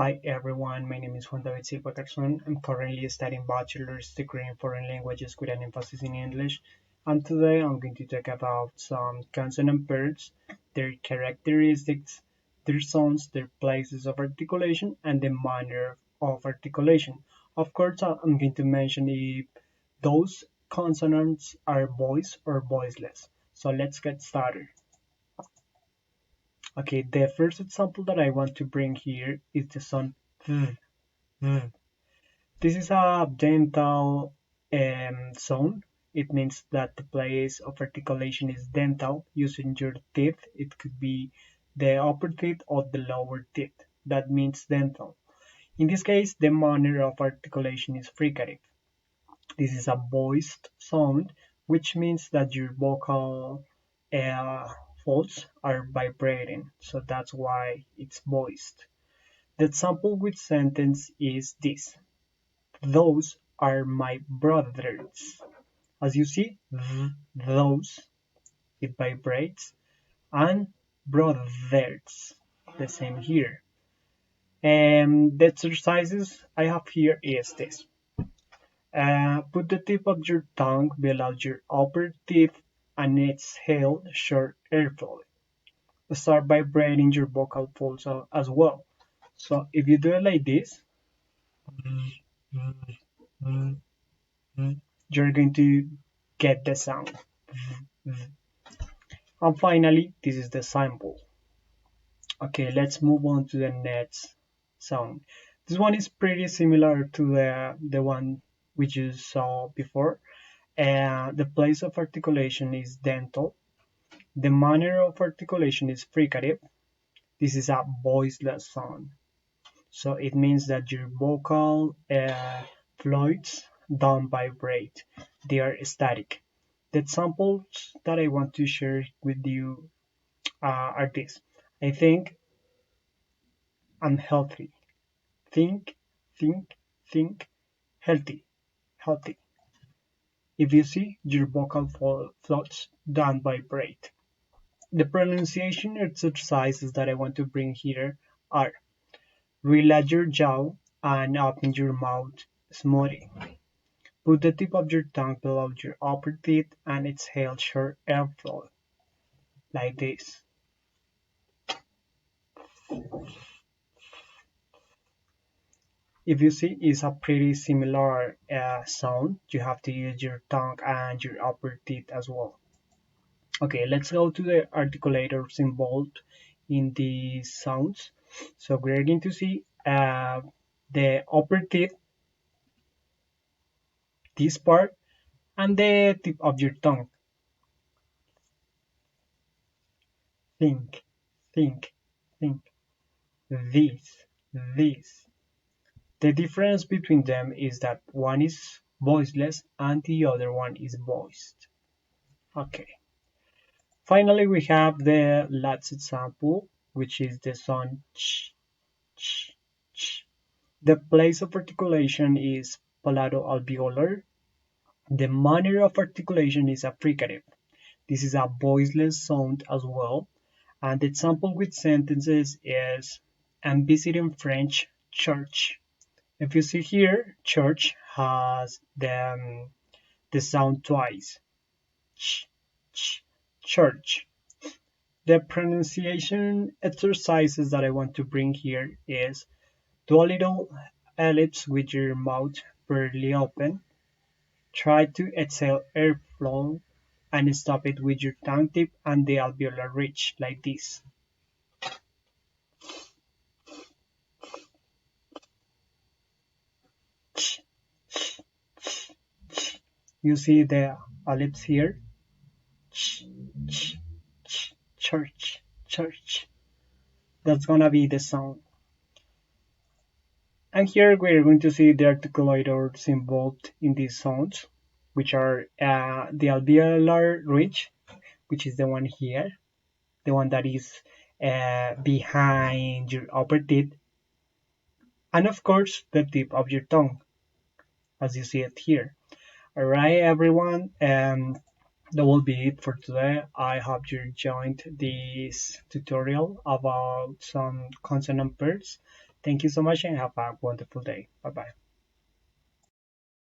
Hi everyone, my name is Juan David Silva Garzon. I'm currently studying bachelor's degree in foreign languages with an emphasis in English. And today I'm going to talk about some consonant pairs, their characteristics, their sounds, their places of articulation, and the manner of articulation. Of course, I'm going to mention if those consonants are voiced or voiceless. So let's get started. Okay, the first example that I want to bring here is the sound v, v. This is a dental sound. It means that the place of articulation is dental, using your teeth. It could be the upper teeth or the lower teeth. That means dental. In this case, the manner of articulation is fricative. This is a voiced sound, which means that your vocal uh, folds are vibrating. So that's why it's voiced. The example with sentence is this. Those are my brothers. As you see, those, it vibrates, and brothers, the same here. And the exercises I have here is this. Put the tip of your tongue below your upper teeth and exhale short airflow. Start vibrating your vocal folds as well. So if you do it like this, you're going to get the sound. And finally, this is the sample. Okay, let's move on to the next sound. This one is pretty similar to the one we just saw before. The place of articulation is dental. The manner of articulation is fricative. This is a voiceless sound. So it means that your vocal fluids don't vibrate. They are static. The examples that I want to share with you are this. I think I'm healthy. Think, think, think, healthy, healthy. If you see, your vocal folds don't vibrate. The pronunciation exercises that I want to bring here are relax your jaw and open your mouth smoothly. Put the tip of your tongue below your upper teeth and exhale short airflow, like this. If you see, it's a pretty similar sound. You have to use your tongue and your upper teeth as well. Okay, let's go to the articulators involved in these sounds. So we're going to see the upper teeth, this part, and the tip of your tongue. Think, think, think. This. The difference between them is that one is voiceless and the other one is voiced. Okay. Finally, we have the last example, which is the sound ch, ch, ch. The place of articulation is palato-alveolar. The manner of articulation is affricative. This is a voiceless sound as well. And the example with sentences is I'm visiting French church. If you see here, church has the sound twice. Ch, ch, church. The pronunciation exercises that I want to bring here is do a little ellipse with your mouth barely open. Try to exhale airflow and stop it with your tongue tip and the alveolar ridge like this. You see the ellipse here? Church, church. That's gonna be the sound. And here we're going to see the articulators involved in these sounds, which are the alveolar ridge, which is the one here, the one that is behind your upper teeth, and of course the tip of your tongue, as you see it here. Alright, everyone, that will be it for today. I hope you enjoyed this tutorial about some consonant pairs. Thank you so much and have a wonderful day. Bye bye.